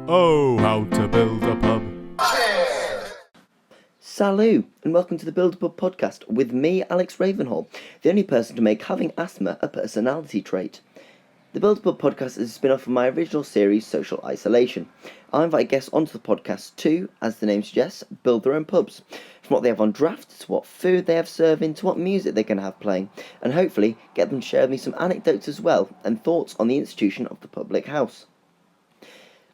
Oh, how to build a pub. Salut, and welcome to the Build a Pub podcast with me, Alex Ravenhall, the only person to make having asthma a personality trait. The Build a Pub podcast is a spin-off from my original series, Social Isolation. I invite guests onto the podcast to, as the name suggests, build their own pubs. From what they have on draft, to what food they have serving, to what music they're going to have playing, and hopefully get them to share with me some anecdotes as well, and thoughts on the institution of the public house.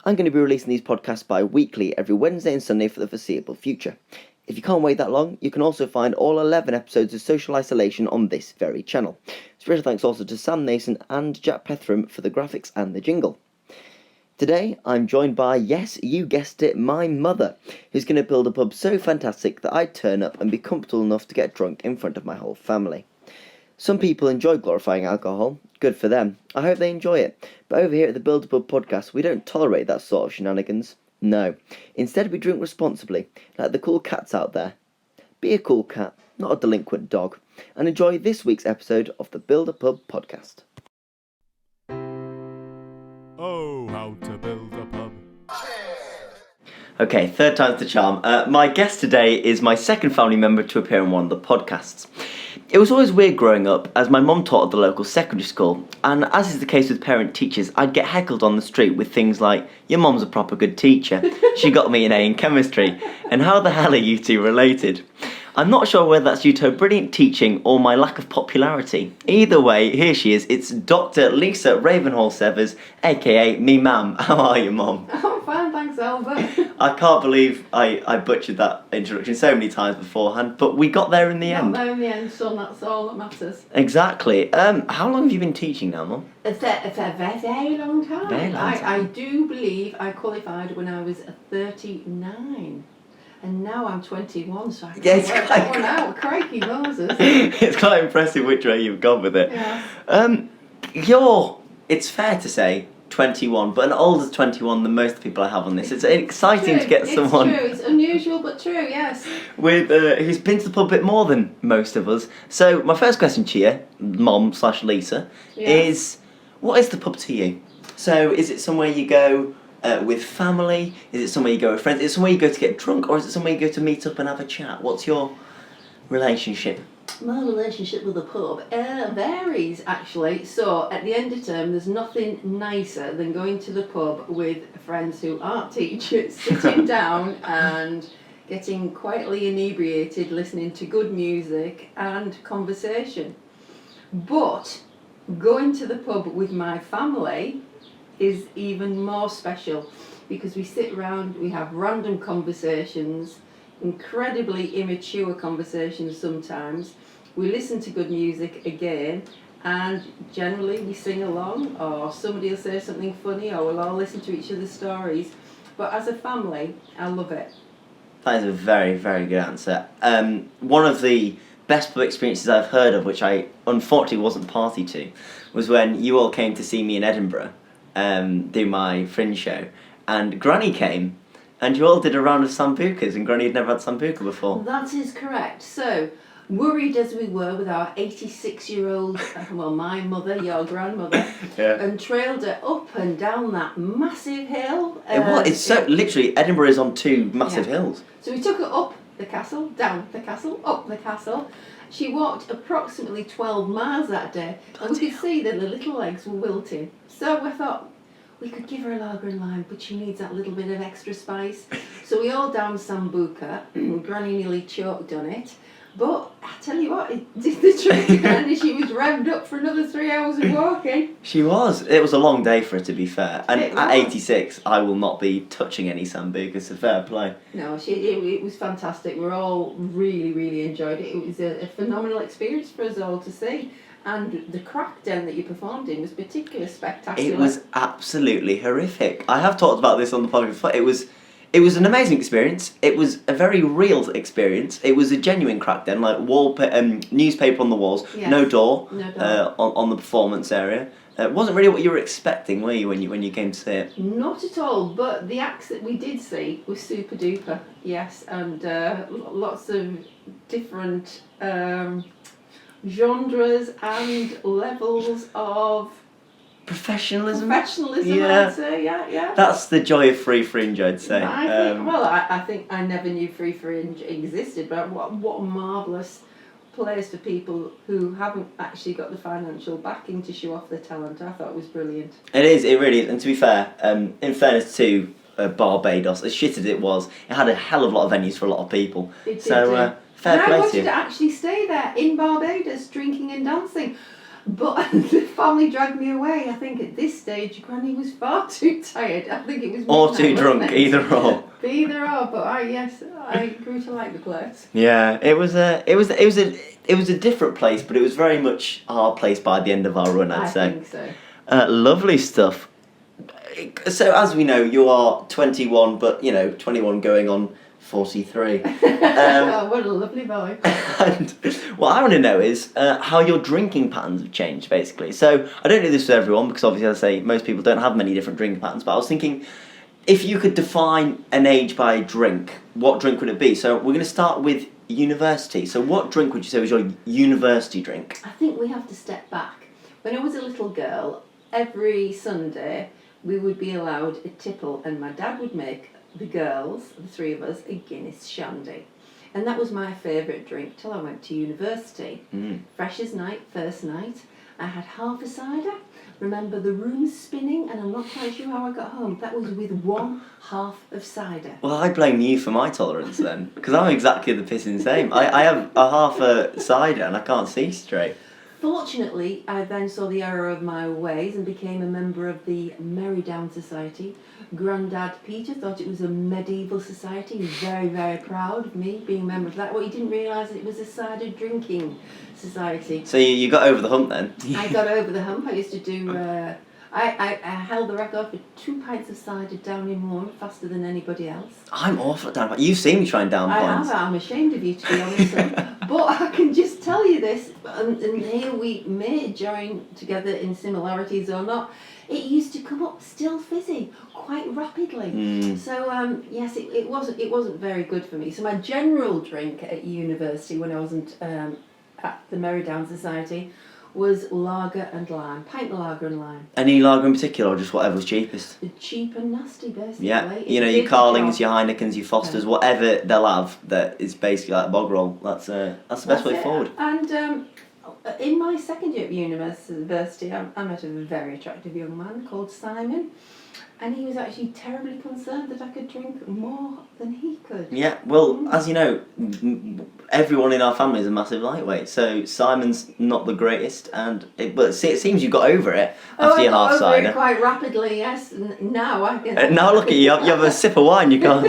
I'm going to be releasing these podcasts bi-weekly every Wednesday and Sunday for the foreseeable future. If you can't wait that long, you can also find all 11 episodes of Social Isolation on this very channel. Special thanks also to Sam Nason and Jack Pethram for the graphics and the jingle. Today, I'm joined by, yes, you guessed it, my mother, who's going to build a pub so fantastic that I'd turn up and be comfortable enough to get drunk in front of my whole family. Some people enjoy glorifying alcohol. Good for them. I hope they enjoy it. But over here at the Build a Pub podcast, we don't tolerate that sort of shenanigans. No. Instead, we drink responsibly, like the cool cats out there. Be a cool cat, not a delinquent dog, and enjoy this week's episode of the Build a Pub podcast. Oh, how to build a pub. Okay, third time's the charm. My guest today is my second family member to appear on one of the podcasts. It was always weird growing up, as my mum taught at the local secondary school, and as is the case with parent-teachers, I'd get heckled on the street with things like, "Your mum's a proper good teacher, she got me an A in chemistry," and "How the hell are you two related?" I'm not sure whether that's due to her brilliant teaching or my lack of popularity. Either way, here she is, it's Dr Lisa Ravenhall-Severs, aka me ma'am. How are you, Mum? I'm fine, thanks, Albert. I can't believe I butchered that introduction so many times beforehand, but we got there in the end. Got there in the end, son, that's all that matters. Exactly. How long have you been teaching now, Mum? It's a very long time. Very long time. I do believe I qualified when I was 39. And now I'm 21, so I can work that one out. Crikey Moses. It's quite impressive which way you've gone with it. Yeah. It's fair to say, 21, but an older 21 than most people I have on this. It's exciting to get someone... It's true, it's unusual but true, yes. with who's been to the pub a bit more than most of us. So my first question to you, Mom/Lisa, is what is the pub to you? So is it somewhere you go with family? Is it somewhere you go with friends? Is it somewhere you go to get drunk, or is it somewhere you go to meet up and have a chat? What's your relationship? My relationship with the pub varies, actually. So at the end of term, there's nothing nicer than going to the pub with friends who aren't teachers, sitting down and getting quietly inebriated, listening to good music and conversation. But going to the pub with my family is even more special, because we sit around, we have random conversations, incredibly immature conversations sometimes. We listen to good music again, and generally we sing along, or somebody will say something funny, or we'll all listen to each other's stories. But as a family, I love it. That is a very, very good answer. One of the best pub experiences I've heard of, which I unfortunately wasn't party to, was when you all came to see me in Edinburgh, do my fringe show, and Granny came, and you all did a round of sambucas, and Granny had never had sambuca before. That is correct. So, worried as we were with our 86-year-old, well, my mother, your grandmother, and trailed her up and down that massive hill. It's so, literally, Edinburgh is on two massive hills. So we took her up the castle, down the castle, up the castle. She walked approximately 12 miles that day, and we could see that the little legs were wilting. So we thought, we could give her a lager and lime, but she needs that little bit of extra spice. So we all downed sambuca, Granny nearly choked on it. But I tell you what, it did the trick again. She was revved up for another 3 hours of walking. She was. It was a long day for her, to be fair. And at 86, I will not be touching any sambuca, so fair play. No, it was fantastic. We all really, really enjoyed it. It was a phenomenal experience for us all to see. And the crack den that you performed in was particularly spectacular. It was absolutely horrific. I have talked about this on the podcast before. It was an amazing experience. It was a very real experience. It was a genuine crack den, like newspaper on the walls, yes. no door, No door. On the performance area. It wasn't really what you were expecting, were you, when you came to see it? Not at all, but the acts that we did see was super duper, yes, and lots of different genres and levels of Professionalism? Professionalism, Yeah. I'd say, yeah. That's the joy of free fringe, I'd say. I think I never knew free fringe existed, but what a marvellous place for people who haven't actually got the financial backing to show off their talent. I thought it was brilliant. It really is. And to be fair, in fairness to Barbados, as shit as it was, it had a hell of a lot of venues for a lot of people. It So, did. fair And I play to wanted you. to actually stay there in Barbados, drinking and dancing. But the family dragged me away. I think at this stage, Granny was far too tired. I think it was Or midnight, too drunk, wasn't it? either or. Either or, but I grew to like the place. Yeah, it was a different place, but it was very much our place by the end of our run, I'd I say. think so. Lovely stuff. So as we know, you are 21, but 21 going on 43. Oh, what a lovely boy. And what I want to know is how your drinking patterns have changed, basically. So I don't do this for everyone because obviously, as I say, most people don't have many different drinking patterns. But I was thinking, if you could define an age by a drink, what drink would it be? So we're going to start with university. So what drink would you say was your university drink? I think we have to step back. When I was a little girl, every Sunday we would be allowed a tipple, and my dad would make the girls, the three of us, a Guinness shandy. And that was my favourite drink till I went to university. Fresh as night, first night. I had half a cider. Remember the room spinning, and I'm not quite sure how I got home. That was with one half of cider. Well, I blame you for my tolerance then, because I'm exactly the pissing same. I have a half a cider and I can't see straight. Fortunately, I then saw the error of my ways and became a member of the Merry Down Society. Grandad Peter thought it was a medieval society. He was very, very proud of me being a member of that. Well, he didn't realise it was a cider drinking society. So you got over the hump then? I got over the hump. I used to do... I held the record for 2 pints of cider down in one faster than anybody else. I'm awful at down. You've seen me try and down pints. I'm ashamed of you, to be honest. But I can just tell you this, and here we may join together in similarities or not. It used to come up still fizzy quite rapidly. So yes, it wasn't very good for me. So my general drink at university when I wasn't at the Merry Down Society was lager and lime, pint of lager and lime. Any lager in particular, or just whatever was cheapest? Cheap and nasty, basically. Yeah, It your did the Carlings, job. your Heinekens, your Fosters, whatever they'll have that is basically like a bog roll. That's the best way it. forward. And in my second year at university, I met a very attractive young man called Simon, and he was actually terribly concerned that I could drink more than he could. Yeah, well, as you know, everyone in our family is a massive lightweight, so Simon's not the greatest, but it seems you got over it after your half I got over cider. it quite rapidly, yes. Now I can... Now look at you, you have a sip of wine, you can't.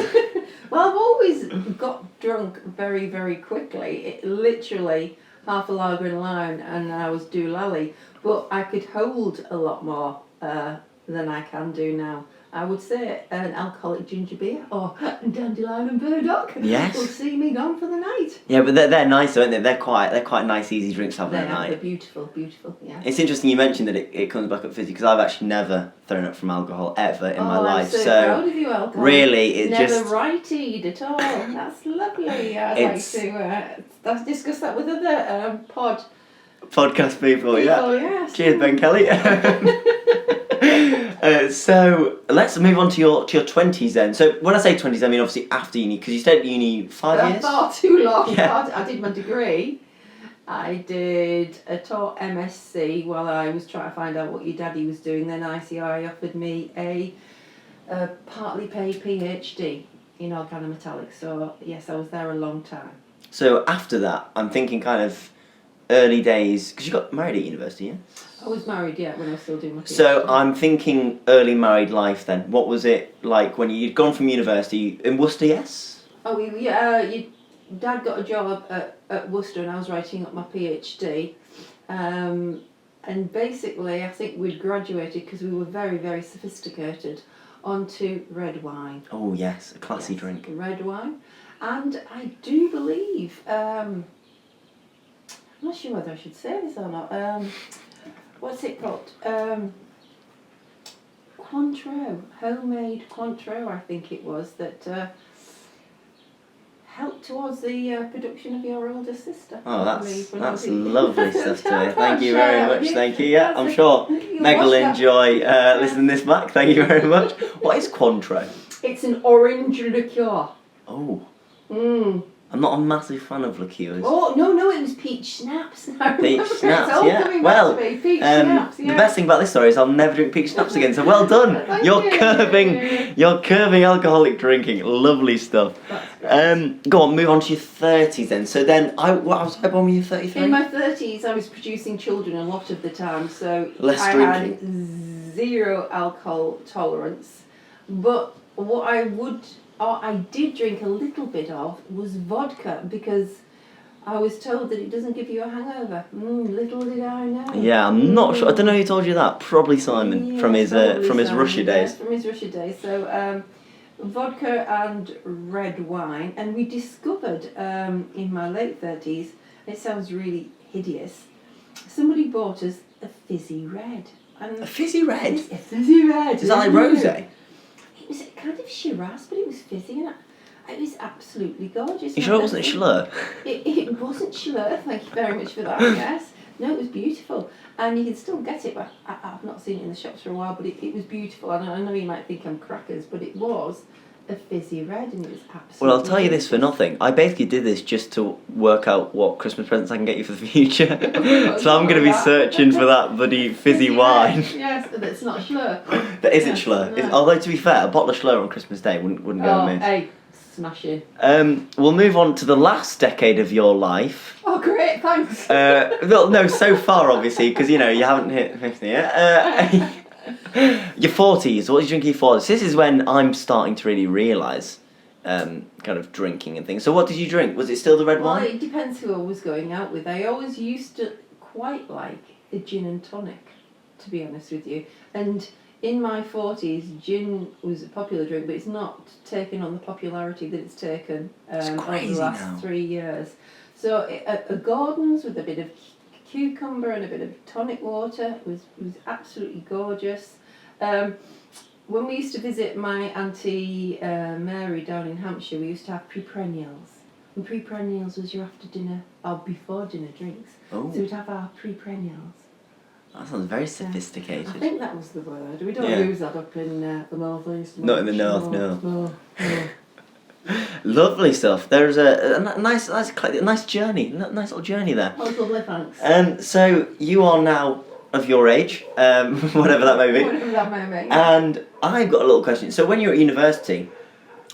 Well, I've always got drunk very, very quickly. It literally half a lager and lime, and I was doolally. But I could hold a lot more than I can do now. I would say an alcoholic ginger beer or dandelion and burdock Yes. will see me gone for the night. Yeah, but they're nice, aren't they? They're quite nice, easy drinks to have at They're night. beautiful, beautiful, yeah. It's interesting you mentioned that it comes back up fizzy because I've actually never thrown up from alcohol ever in my life. I'm so proud of you, alcohol. Really, it Never just rightied at all. That's lovely. I'd like to let's discuss that with other podcast people, yeah. Yes. Cheers, Ben Kelly. So let's move on to your 20s then. So when I say 20s, I mean obviously after uni, because you stayed at uni 5 years. Far too long. Yeah. I did my degree. I did a taught MSc while I was trying to find out what your daddy was doing. Then ICI offered me a partly paid PhD in organometallics. So yes, I was there a long time. So after that, I'm thinking kind of early days, because you got married at university, yeah? I was married, yeah, when I was still doing my PhD. So I'm thinking early married life then. What was it like when you'd gone from university in Worcester, yes? Oh, your dad got a job at Worcester and I was writing up my PhD. And basically, I think we'd graduated because we were very, very sophisticated onto red wine. Oh yes, a classy Yes, drink. Red wine. And I do believe, I'm not sure whether I should say this or not, what's it called? Cointreau, homemade Cointreau, I think it was, that help towards the production of your older sister. Oh, I believe, when I that's was in- lovely stuff to hear. Thank you Share very that with much. you. Thank you. Yeah, I'm That's sure you'll Meg will watch that. enjoy listening to this back. Thank you very much. What is Cointreau? It's an orange liqueur. Oh, Mm. I'm not a massive fan of liqueurs. Oh, no, it was peach schnapps. I Peach remember schnapps, it's all yeah. coming Well, back to me. Peach schnapps, yeah. the best thing about this story is I'll never drink peach schnapps again. So well done. Thank You're you. curbing alcoholic drinking. Lovely stuff. That's great. Go on, move on to your 30s then. So then, when were you 33? In my 30s, I was producing children a lot of the time, so Less I drinking. had zero alcohol tolerance. But what I did drink a little bit of was vodka, because I was told that it doesn't give you a hangover. Little did I know. Yeah, I'm not sure. I don't know who told you that. Probably Simon from his Probably Russia Simon, days. Yes, from his Russia days. So vodka and red wine, and we discovered in my late 30s. It sounds really hideous. Somebody bought us a fizzy red. A fizzy red? A fizzy red. Is that like rosé? It was kind of Shiraz, but it was fizzy, and it was absolutely gorgeous. You sure it wasn't Schlur? It wasn't Schlur, thank you very much for that, yes. No, it was beautiful. And you can still get it, but I've not seen it in the shops for a while, but it was beautiful. I know you might think I'm crackers, but it was a fizzy red, and it was absolutely Well, I'll tell you this for delicious. nothing. I basically did this just to work out what Christmas presents I can get you for the future. So I'm going to be searching for that bloody fizzy wine. Red, yes, that's not Schlur. That isn't Yes, Schlur. no. Although, to be fair, a bottle of Schlur on Christmas Day wouldn't go Oh, amiss. hey, smashing. We'll move on to the last decade of your life. Oh, great, thanks. Well, no, so far, obviously, because, you haven't hit 50 yet. Your 40s, what did you drink in your 40s? This is when I'm starting to really realise kind of drinking and things. So what did you drink? Was it still the red Well, wine? it depends who I was going out with. I always used to quite like a gin and tonic, to be honest with you. And in my 40s, gin was a popular drink, but it's not taken on the popularity that it's taken over crazy the last now. 3 years. So a Gordon's with a bit of cucumber and a bit of tonic water was absolutely gorgeous. When we used to visit my auntie Mary down in Hampshire, we used to have pre-perennials. And pre-perennials was your after dinner or before dinner drinks. Oh, So we'd have our pre-perennials. that sounds very I sophisticated. think that was the word. We don't Yeah. use that up in the north east. Not in the north, no. No. Lovely stuff. There's a nice journey, nice little journey there. That was lovely, thanks. So you are now of your age, whatever that may be. Whatever that may be. And I've got a little question. So when you're at university,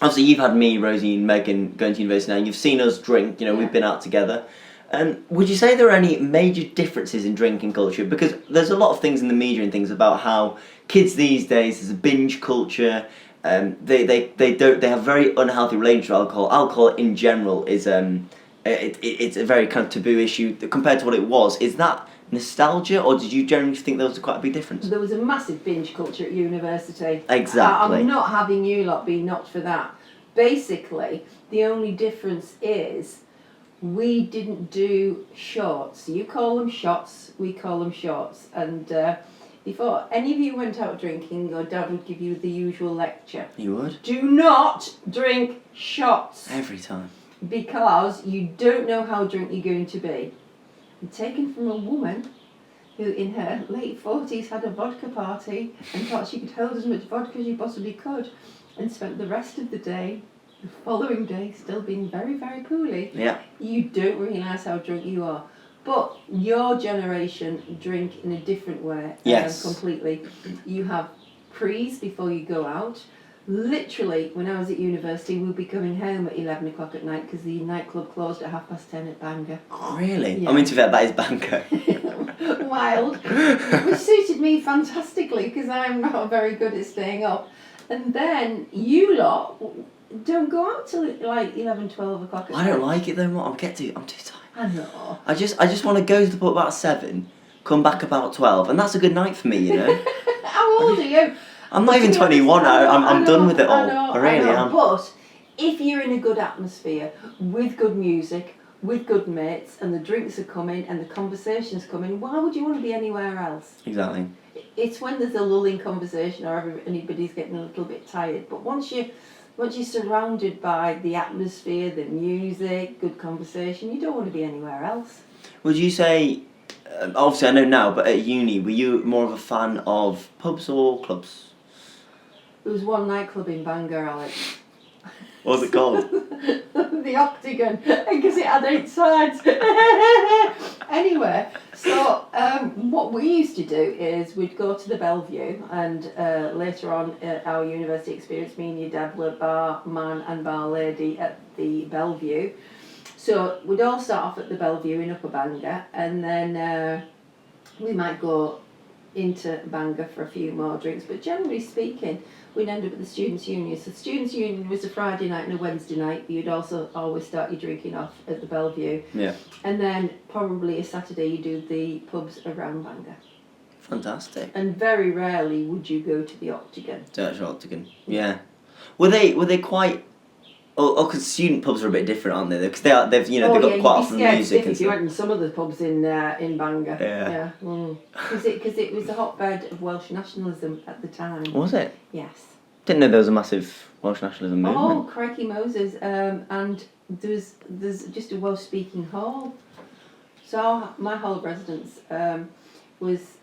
obviously you've had me, Rosie and Megan going to university now, you've seen us drink, Yeah. we've been out together. Would you say there are any major differences in drinking culture? Because there's a lot of things in the media and things about how kids these days, there's a binge culture, they have very unhealthy relationship with alcohol. Alcohol in general is it's a very kind of taboo issue compared to what it was. Is that nostalgia, or did you generally think there was quite a big difference? There was a massive binge culture at university. Exactly. I'm not having you lot be knocked for that. Basically, the only difference is we didn't do shorts. You call them shots, we call them shorts. And before any of you went out drinking, your dad would give you the usual lecture. You would? Do not drink shots, Every time. because you don't know how drunk you're going to be. And taken from a woman who in her late 40s had a vodka party and thought she could hold as much vodka as she possibly could, and spent the rest of the day, the following day, still being very, very poorly. Yeah. You don't realise how drunk you are. But your generation drink in a different way. Yes. Completely. You have prees before you go out. Literally, when I was at university, we'd be coming home at 11 o'clock at night because the nightclub closed at 10:30 at Bangor. Really? Yeah. I mean, to be fair, that is Bangor. Wild. Which suited me fantastically because I'm not very good at staying up. And then you lot don't go out till like 11, 12 o'clock at I night. don't like it though, Mum. I'm too tired. I know. I just want to go to the pub about 7, come back about 12, and that's a good night for me, How old are you? I'm not even To be honest, 21. I'm I done know, with it all. I I really know. am. But if you're in a good atmosphere, with good music, with good mates, and the drinks are coming and the conversation's coming, why would you want to be anywhere else? Exactly. It's when there's a lulling conversation or anybody's getting a little bit tired. But once Once you're surrounded by the atmosphere, the music, good conversation, you don't want to be anywhere else. Would you say, obviously I know now, but at uni, were you more of a fan of pubs or clubs? There was one nightclub in Bangor, Alex. What was it called? The Octagon, because it had 8 sides. Anyway, so what we used to do is we'd go to the Bellevue, and later on our university experience, me and your dad were bar man and bar lady at the Bellevue. So we'd all start off at the Bellevue in Upper Bangor, and then we might go into Bangor for a few more drinks, but generally speaking, we'd end up at the Students' Union. So the Students' Union was a Friday night and a Wednesday night, but you'd also always start your drinking off at the Bellevue. Yeah. And then probably a Saturday you do the pubs around Bangor. Fantastic. And very rarely would you go to the Octagon. Church Octagon. Yeah. Were they quite? Oh, because student pubs are a bit different, aren't they? Because they've they've got quite often music and if you stuff. went in some of the pubs in Bangor. Yeah. Because it was the hotbed of Welsh nationalism at the time. Was it? Yes. Didn't know there was a massive Welsh nationalism movement. Oh, crikey Moses! And there's just a Welsh speaking hall. So my whole residence was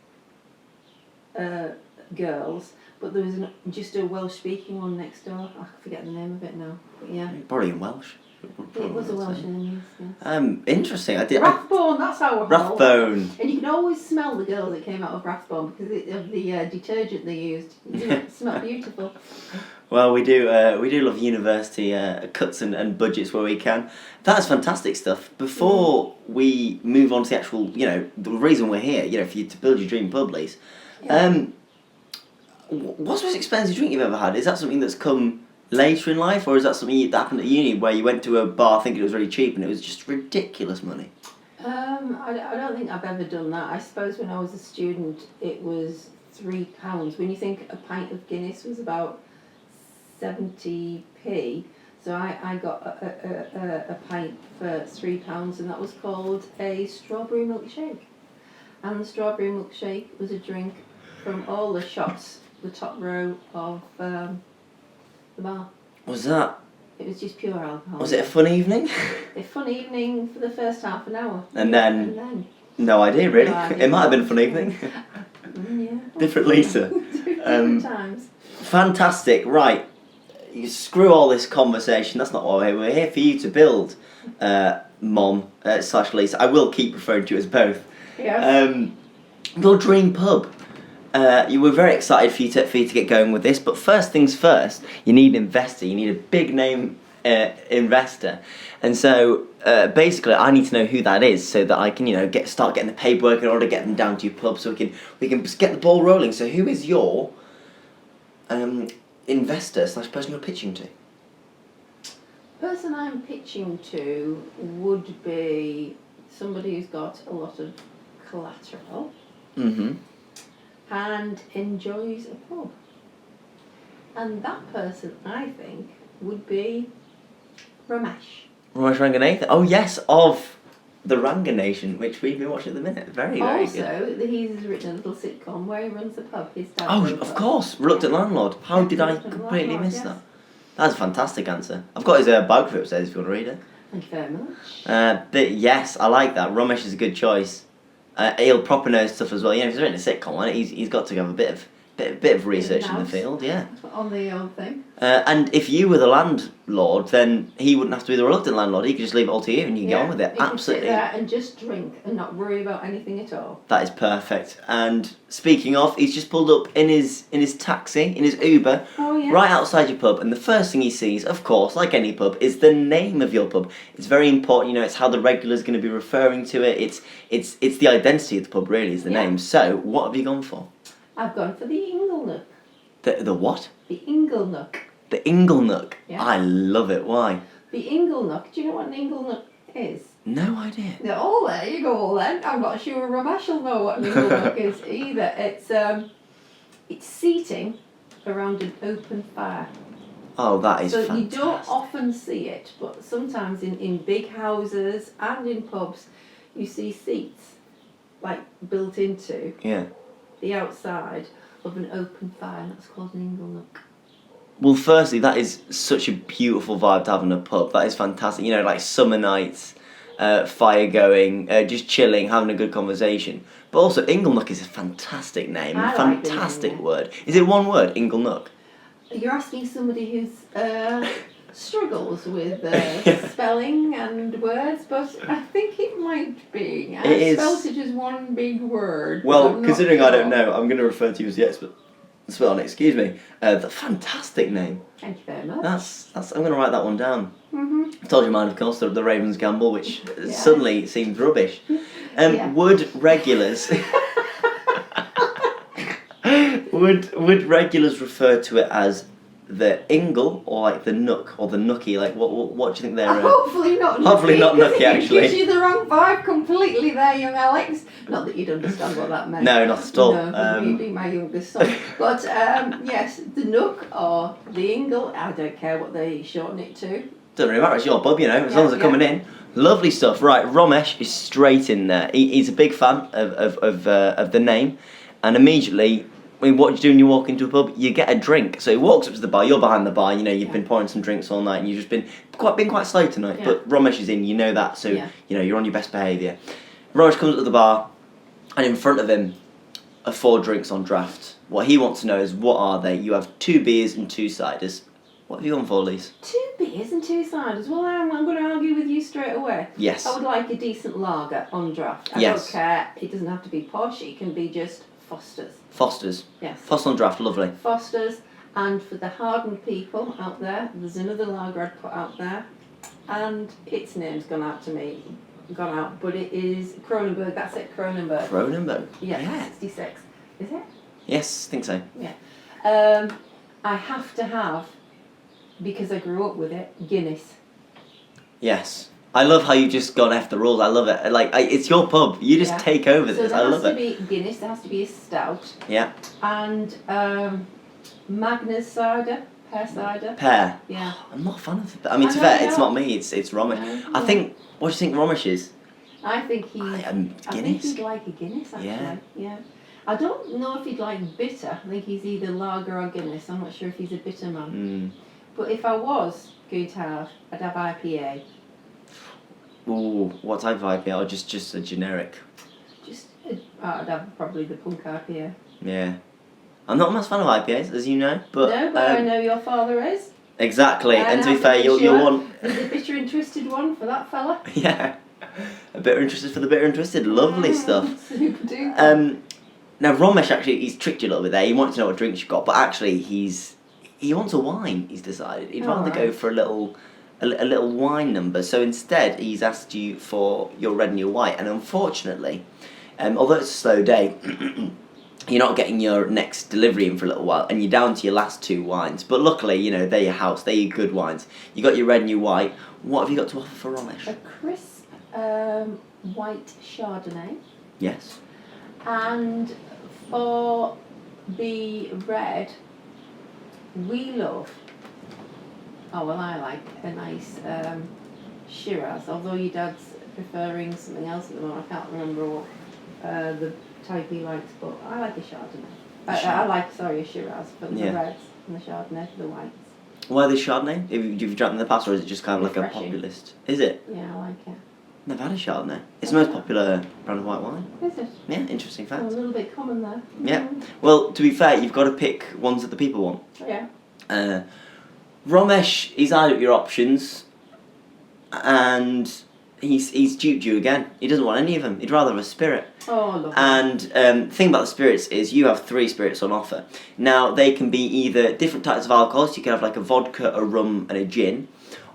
girls, but there was just a Welsh speaking one next door. I forget the name of it now. But yeah. Probably in Welsh. It was a Welsh name, yes. Interesting. I did. Rathbone, that's our hall. Rathbone. And you could always smell the girls that came out of Rathbone because of the detergent they used. It smelled beautiful. Well, we do love university cuts and budgets where we can. That's fantastic stuff. Before we move on to the actual, the reason we're here, for you to build your dream pub, Lise. Yeah. What's the most expensive drink you've ever had? Is that something that's come later in life, or is that something that happened at uni where you went to a bar thinking it was really cheap and it was just ridiculous money? I don't think I've ever done that. I suppose when I was a student it was £3. When you think a pint of Guinness was about 70p, so I got a pint for £3, and that was called a strawberry milkshake. And the strawberry milkshake was a drink from all the shops, the top row of the bar. Was that? It was just pure alcohol. Was it a fun evening? A fun evening for the first half an hour. And then no idea really. No idea. It might have been a fun evening. Yeah. Different Lisa. Different times. Fantastic. Right. You screw all this conversation. That's not why we're here. We're here for you to build, Mom / Lisa. I will keep referring to you as both. Yes. Your dream pub. You were very excited for you to get going with this, but first things first, you need an investor. You need a big name investor, and so basically, I need to know who that is so that I can start getting the paperwork in order to get them down to your pub, so we can just get the ball rolling. So who is your investor / person you're pitching to? Person I'm pitching to would be somebody who's got a lot of collateral. Mm-hmm. And enjoys a pub. And that person, I think, would be Ramesh. Ramesh Ranganathan. Oh yes, of the Ranga Nation, which we've been watching at the minute. Very good. Also, he's written a little sitcom where he runs a pub. His dad Oh, runs a of pub. course, Reluctant Landlord. How did I Reluctant completely Landlord, miss yes. that? That's a fantastic answer. I've got his biography upstairs if you want to read it. Thank you very much. But yes, I like that. Ramesh is a good choice. He'll proper know stuff as well. If he's written a sitcom on it, he's got to have a bit of research in the field, yeah. On the old thing. And if you were the landlord, then he wouldn't have to be the reluctant landlord. He could just leave it all to you, and you can get on with it. He could Absolutely. sit there and just drink and not worry about anything at all. That is perfect. And speaking of, he's just pulled up in his taxi, in his Uber, Oh yeah. right outside your pub, and the first thing he sees, of course, like any pub, is the name of your pub. It's very important, it's how the regular's going to be referring to it. It's the identity of the pub, really, is the name. So, what have you gone for? I've gone for the Inglenook. The what? The Inglenook. The Inglenook. Yeah. I love it. Why? The Inglenook. Do you know what an Inglenook is? No idea. Yeah, all there you go. All then. I'm not sure Ramesh will know what an Inglenook is either. It's seating around an open fire. Oh, that is so fantastic. you don't often see it, but sometimes in big houses and in pubs, you see seats like built into Yeah. the outside of an open fire, and that's called an Inglenook. Well, firstly, that is such a beautiful vibe to have in a pub. That is fantastic. You know, like summer nights, fire going, just chilling, having a good conversation. But also, Inglenook is a fantastic name, I a like the fantastic name, yeah. word. Is it one word, Inglenook? You're asking somebody who's struggles with spelling and words, but I think it might be. I It is. spelt it as one big word. but Well, I'm not considering I don't sure. know, I'm going to refer to you as the expert. Spell on, excuse me. The fantastic name. Thank you very much. That's. I'm going to write that one down. Mm-hmm. I told you mine, of course, the Ravens gamble, which Yeah. suddenly seemed rubbish. Yeah. Would regulars would regulars refer to it as the ingle or like the nook or the nookie? Like what do you think they're? Hopefully not. Hopefully not nookie, It actually. gives you the wrong vibe completely there, young Alex. Not that you'd understand what that meant. No, not at all. No, you'd be my youngest son. But yes, the nook or the ingle, I don't care what they shorten it to. Doesn't really matter. It's your pub, you know. As Yeah, long as they're yeah. coming in, lovely stuff. Right, Romesh is straight in there. He's a big fan of the name, and immediately. I mean, what do you do when you walk into a pub? You get a drink. So he walks up to the bar. You're behind the bar. You know you've been pouring some drinks all night, and you've just been quite slow tonight. Yeah. But Romesh is in. You know that. So Yeah. you know you're on your best behaviour. Romesh comes up to the bar, and in front of him are 4 drinks on draft. What he wants to know is what are they? You have 2 beers and 2 ciders. What have you gone for, Lise? 2 beers and 2 ciders. Well, I'm going to argue with you straight away. Yes. I would like a decent lager on draft. I Yes. don't care. It doesn't have to be posh. It can be just Foster's. Foster's. Yes. Foster's on draft, lovely. Foster's, and for the hardened people out there, there's another lager I'd put out there, and its name's gone out to me, but it is Kronenberg. That's it, Kronenberg. Kronenberg. Yeah, 66. Is it? Yes, I think so. Yeah. I have to have, because I grew up with it, Guinness. Yes. I love how you've just gone after the rules. I love it. Like, it's your pub. You just Yeah. take over So this. there I has love to it. be Guinness. There has to be a stout, Yeah. and Magners cider, pear cider. Pear. Yeah. I'm not a fan of it. I mean, I to know be fair, you it's are. not me. It's Romesh. Yeah. I think. What do you think Romesh is? I think he's. I think Guinness. he'd like a Guinness, actually. Yeah. Yeah. I don't know if he'd like bitter. I think he's either lager or Guinness. I'm not sure if he's a bitter man. But if I was going to have, I'd have IPA. Ooh, what type of IPA? Or just a generic? I'd have probably the punk IPA. Yeah. I'm not a massive fan of IPAs, as you know, but No, but I know your father is. exactly. I And to be have fair, make you'll sure want There's a bitter and twisted one for that fella. yeah, a bitter and twisted for the bitter and twisted. Lovely stuff. Super duper. Now Romesh actually he's tricked you a little bit there. He wants to know what drinks you got, but actually he wants a wine. He's decided he'd rather go Alright. for a little wine number. So instead, he's asked you for your red and your white. And unfortunately, although it's a slow day, you're not getting your next delivery in for a little while, and you're down to your last 2 wines. But luckily, you know they're your house, they're your good wines. You got your red and your white. What have you got to offer for Romesh? A crisp white Chardonnay. Yes. And for the red, we love. Oh well, I like a nice Shiraz. Although your dad's preferring something else at the moment, I can't remember what the type he likes. But I like a Chardonnay. I like a Shiraz for the reds and the Chardonnay for the whites. Why the Chardonnay? Have you drank in the past, or is it just kind of like a Refreshing. populist? Is it? Yeah, I like it. Never had a Chardonnay. It's the most popular brand of white wine. Is it? Yeah, interesting Oh, a fact. little bit common there. Yeah. Well, to be fair, you've got to pick ones that the people want. Yeah. Romesh, he's eyed up your options, and he's duped you again. He doesn't want any of them. He'd rather have a spirit. Oh, lovely. And the thing about the spirits is you have 3 spirits on offer. Now, they can be either different types of alcohols. You can have like a vodka, a rum, and a gin.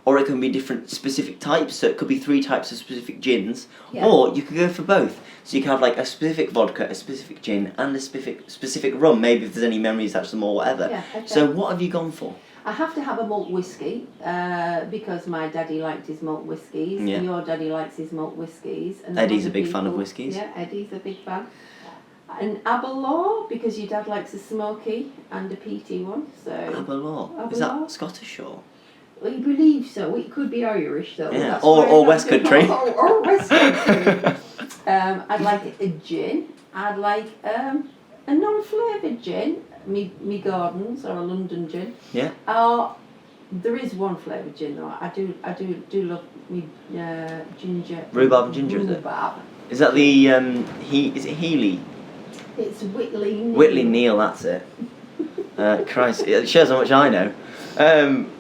Or it can be different specific types, so it could be 3 types of specific gins. Yeah. Or you could go for both. So you can have like a specific vodka, a specific gin, and a specific rum, maybe if there's any memories attached to them or whatever. Yeah, okay. So what have you gone for? I have to have a malt whiskey because my daddy liked his malt whiskies. Yeah. Your daddy likes his malt whiskies. And Eddie's other a big fan of people- whiskies. Yeah, Eddie's a big fan. An Aberlour because your dad likes a smoky and a peaty one. So Aberlour. Is Aberlour. that Scottish or? I believe so. It could be Irish though. Yeah, That's or why I'm West not- Country. Or West Country. I'd like a gin. I'd like a non-flavoured gin, me Gardens or a London gin. Yeah. There is one flavoured gin though. I do love me ginger. Rhubarb ginger, is it? Rhubarb. Is that the is it Healy? It's Whitley Neal. Whitley Neal, that's it. Christ, it shows how much I know.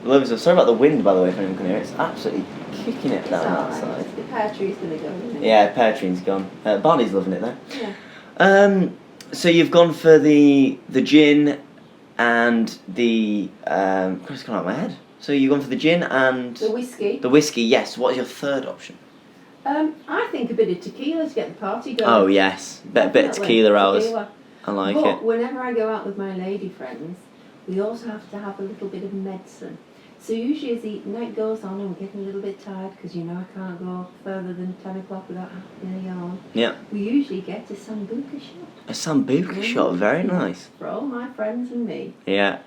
Lovely stuff. Sorry about the wind, by the way, if anyone can hear it. It's absolutely kicking it down outside. The pear tree's going to go, isn't it? Yeah, pear tree's gone. Barney's loving it though. Yeah. So you've gone for the gin and the Christ, come out of my head. So you've gone for the gin and The whiskey. the whiskey. Yes. What is your third option? I think a bit of tequila to get the party going. Oh yes, bit of tequila hours. Tequila. I like But it. whenever I go out with my lady friends, we also have to have a little bit of medicine. So usually as the night goes on and we're getting a little bit tired, because you know I can't go further than 10 o'clock without having a yarn, Yeah. we usually get a sambuca shot. A sambuca shot, very nice. For all my friends and me. Yeah.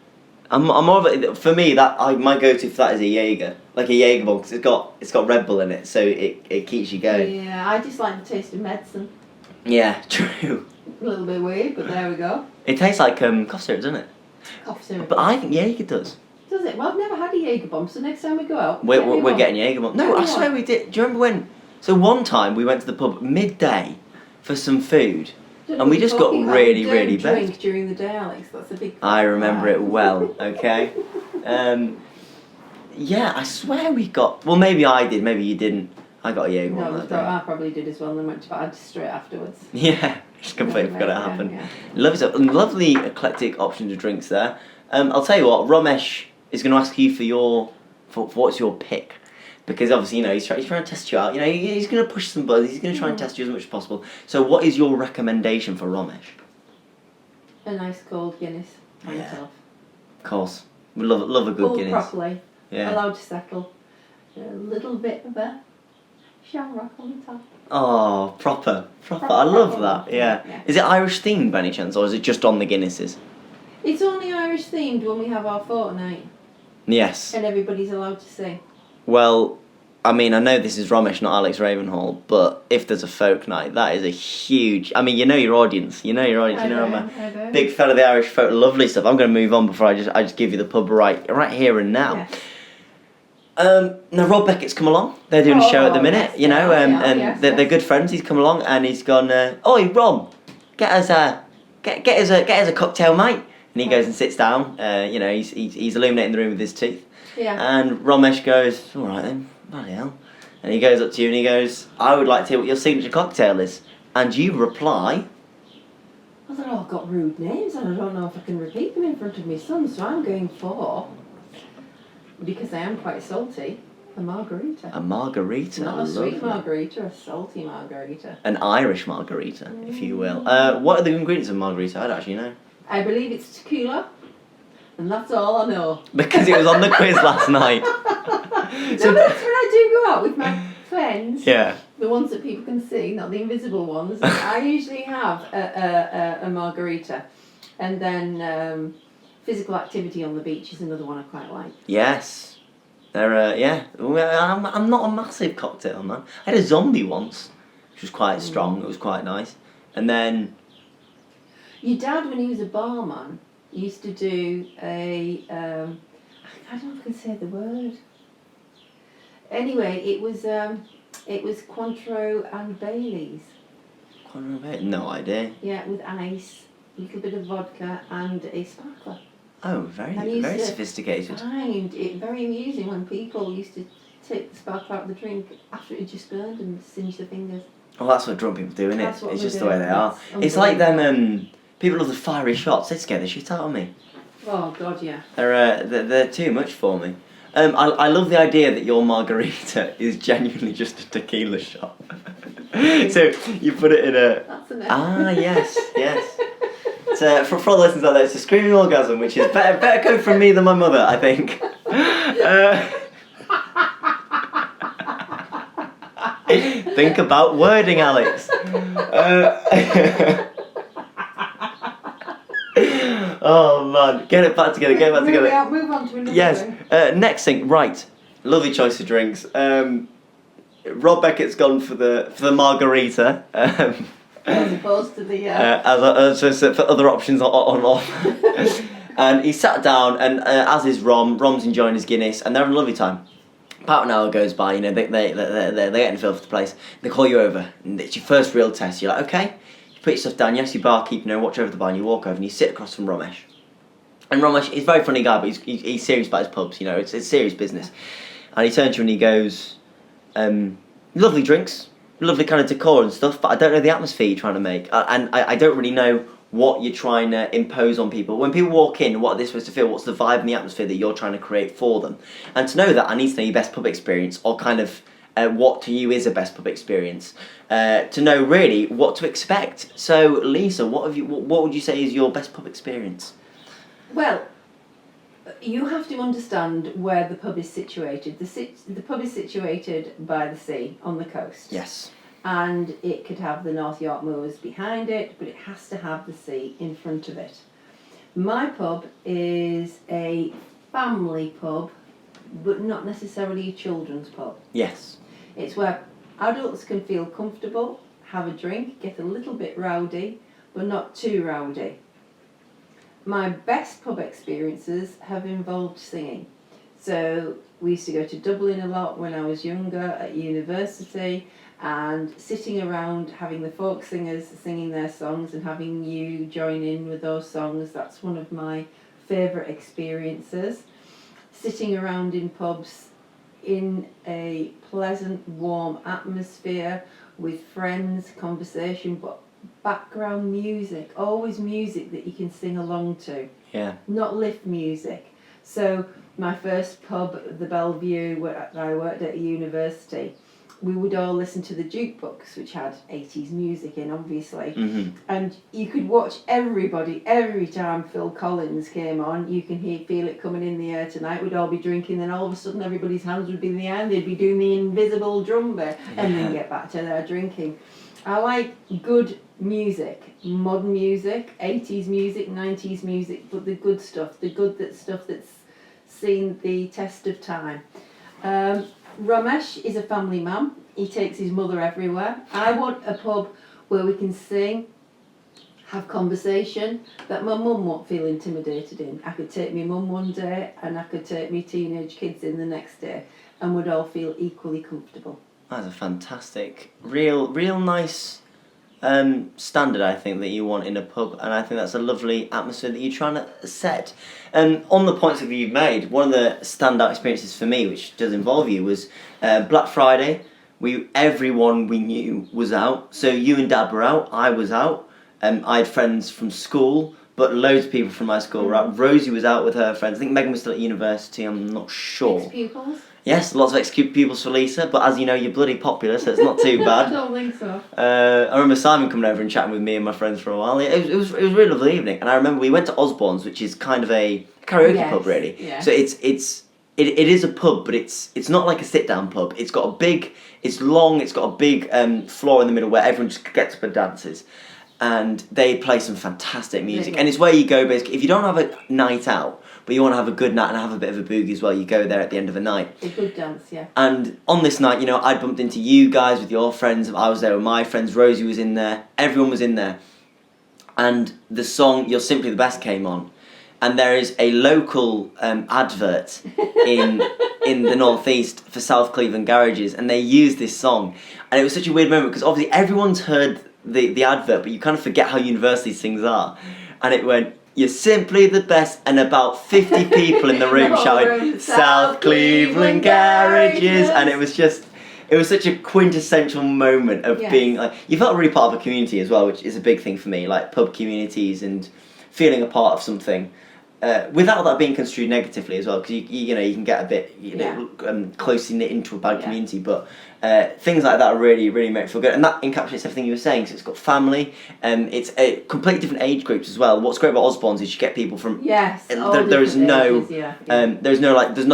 I'm more of a, for me my go-to for that is a Jaeger, like a Jaeger bomb, because it's got Red Bull in it, so it keeps you going. Yeah, I just like the taste of medicine. Yeah, true. A little bit weird, but there we go. It tastes like cough syrup, doesn't it? Cough syrup. But I think Jaeger does. Does it? Well, I've never had a Jaeger bomb, so next time we go out, We're getting Jaeger bomb. No, Get I me swear one. we did. Do you remember when? So one time we went to the pub midday for some food. Don't know And we what you're just got talking about. really, Don't really bad. drink during the day, Alex. That's a big. I remember it Right. well. Okay. Yeah, I swear we got. Well, maybe I did. Maybe you didn't. I got a Jaeger No, bomb that day. I probably did as well, and then went to bed straight afterwards. Yeah, just completely forgot it Yeah, happened. yeah. Lovely stuff. Lovely eclectic options of drinks there. I'll tell you what, Ramesh is going to ask you for what's your pick. Because obviously, you know, he's trying to test you out. You know, he's going to push some buttons. He's going to try and test you as much as possible. So what is your recommendation for Ramesh? A nice cold Guinness. by Yeah. myself. Of course. We love a good Pulled Guinness. properly. Yeah. Allowed to settle. A little bit of a shamrock on the top. Oh, proper. I love that. Yeah. Yeah. Is it Irish themed by any chance, or is it just on the Guinnesses? It's only Irish themed when we have our fortnight Yes. and everybody's allowed to sing. Well, I mean, I know this is Ramesh, not Alex Ravenhall, but if there's a folk night, that is a huge... I mean, you know your audience. You know I'm a big fan of the Irish folk. Lovely stuff. I'm going to move on before I just give you the pub right here and now. Yeah. Now, Rob Beckett's come along. They're doing a show at the minute, yes, you know, they are, and yes, they're good friends. He's come along and he's gone, Oi, Rob, get us a cocktail, mate. And he goes and sits down. You know, he's illuminating the room with his teeth. Yeah. And Ramesh goes, all right then, bloody hell. And he goes up to you and he goes, I would like to hear what your signature cocktail is. And you reply, Well, they've all got rude names and I don't know if I can repeat them in front of my son, so I'm going for, because I am quite salty, a margarita. a margarita. Not a Lovely. sweet margarita, a salty margarita. An Irish margarita, if you will. What are the ingredients of margarita? I don't actually know. I believe it's tequila, and that's all I know. Because it was on the quiz last night. No, but that's when I do go out with my friends, Yeah. the ones that people can see, not the invisible ones. I usually have a margarita, and then physical activity on the beach is another one I quite like. Yes. They're, yeah. Well, I'm not a massive cocktail man. I had a zombie once, which was quite strong. It was quite nice. And then... Your dad, when he was a barman, used to do a, I don't know if I can say the word. Anyway, it was Cointreau and Baileys. No idea. Yeah, with ice, a little bit of vodka and a sparkler. Oh, very And he used very to sophisticated. find it very amusing when people used to take the sparkler out of the drink after it had just burned and singe their fingers. Well, that's what drunk people do, isn't it? That's what It's we just do. the way they are. It's It's like them people love the fiery shots. They scare the shit out of me. Oh God, yeah. They're too much for me. I love the idea that your margarita is genuinely just a tequila shot. So you put it in a... That's an yes. So for all the listeners out there, it's a screaming orgasm, which is better code from me than my mother, I think. Think about wording, Alex. Oh man, get it back together. Move on to another Yes. thing. Next thing, right? Lovely choice of drinks. Rob Beckett's gone for the margarita. As opposed to the... So for other options on off. And he sat down, and as is Rom's enjoying his Guinness, and they're having a lovely time. About an hour goes by, they're getting a feel for the place. They call you over, and it's your first real test. You're like, okay, you put your stuff down, you ask your barkeep, watch over the bar, and you walk over and you sit across from Ramesh. And Ramesh, he's a very funny guy, but he's serious about his pubs, it's serious business. And he turns to you and he goes, lovely drinks, lovely kind of decor and stuff, but I don't know the atmosphere you're trying to make. And I don't really know what you're trying to impose on people. When people walk in, what are they supposed to feel? What's the vibe and the atmosphere that you're trying to create for them? And to know that, I need to know your best pub experience, or kind of what to you is a best pub experience. To know really what to expect. So, Lisa, what would you say is your best pub experience? Well, you have to understand where the pub is situated. The pub is situated by the sea on the coast. Yes. And it could have the North York Moors behind it, but it has to have the sea in front of it. My pub is a family pub, but not necessarily a children's pub. Yes. It's where adults can feel comfortable, have a drink, get a little bit rowdy, but not too rowdy. My best pub experiences have involved singing. So we used to go to Dublin a lot when I was younger at university, and sitting around having the folk singers singing their songs and having you join in with those songs, that's one of my favourite experiences. Sitting around in pubs in a pleasant, warm atmosphere with friends, conversation, but background music, always music that you can sing along to. Yeah. Not lift music. So my first pub, the Bellevue, where I worked at university, we would all listen to the jukebox, which had 80s music in, obviously. Mm-hmm. And you could watch everybody, every time Phil Collins came on, you can feel it coming in the air tonight. We'd all be drinking, then all of a sudden everybody's hands would be in the air, and they'd be doing the invisible drum bit, and then get back to their drinking. I like good music, modern music, 80s music, 90s music, but the good stuff, stuff that's seen the test of time. Ramesh is a family man. He takes his mother everywhere. I want a pub where we can sing, have conversation, that my mum won't feel intimidated in. I could take my mum one day and I could take my teenage kids in the next day, and we'd all feel equally comfortable. That's a fantastic, real nice standard, I think, that you want in a pub, and I think that's a lovely atmosphere that you're trying to set. On the points that you've made, one of the standout experiences for me, which does involve you, was Black Friday. Everyone we knew was out, so you and Dad were out, I was out, I had friends from school, but loads of people from my school were out. Rosie was out with her friends. I think Megan was still at university, I'm not sure. Ex-pupils? Yes, lots of ex-pupils for Lisa, but as you know, you're bloody popular, so it's not too bad. I don't think so. I remember Simon coming over and chatting with me and my friends for a while. It was a really lovely evening, and I remember we went to Osborne's, which is kind of a karaoke pub, really. Yeah. So it is a pub, but it's not like a sit-down pub. It's long, it's got a big floor in the middle where everyone just gets up and dances. And they play some fantastic music. And it's where you go, basically, if you don't have a night out, but you want to have a good night and have a bit of a boogie as well, you go there at the end of the night. A good dance, yeah. And on this night, I'd bumped into you guys with your friends. I was there with my friends. Rosie was in there. Everyone was in there. And the song "You're Simply the Best" came on. And there is a local advert in the northeast for South Cleveland garages, and they used this song. And it was such a weird moment because obviously everyone's heard the advert, but you kind of forget how universal these things are. And it went, "You're simply the best," and about 50 people in the room shouted, "South Cleveland garages," and it was such a quintessential moment of being like, you felt really part of a community as well, which is a big thing for me, like pub communities and feeling a part of something. Without that being construed negatively as well, because you can get a bit closely knit into a bad community, but things like that really make me feel good, and that encapsulates everything you were saying. So it's got family, it's a completely different age groups as well. What's great about Osborne's is you get people from it's not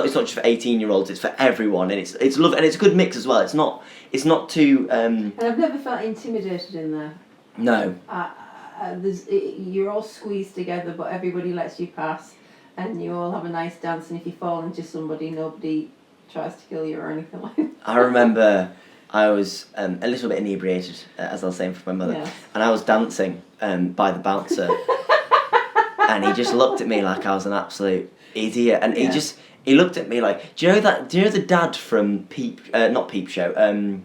just for 18-year-olds, it's for everyone, and it's love, and it's a good mix as well. It's not too. And I've never felt intimidated in there. No. You're all squeezed together, but everybody lets you pass, and you all have a nice dance. And if you fall into somebody, nobody tries to kill you or anything like that. I remember I was a little bit inebriated, as I was saying for my mother, Yes. and I was dancing by the bouncer, and he just looked at me like I was an absolute idiot, and Yeah. he looked at me like, do you know the dad from not Peep Show,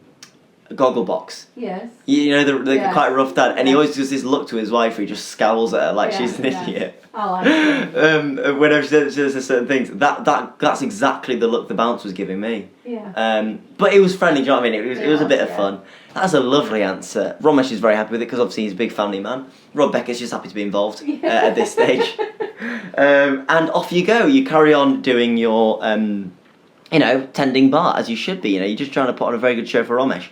Gogglebox? Yes. You know the Yes. quite rough dad, and he Yeah. always does this look to his wife where he just scowls at her like Yeah, she's an yeah. idiot. I like it. Whenever she says certain things, that's exactly the look the bouncer was giving me. Yeah. But it was friendly. Do you know what I mean? It was a bit of yeah. fun. That's a lovely answer. Romesh is very happy with it because obviously he's a big family man. Rob Beckett's just happy to be involved at this stage. And off you go. You carry on doing your, tending bar as you should be. You're just trying to put on a very good show for Romesh.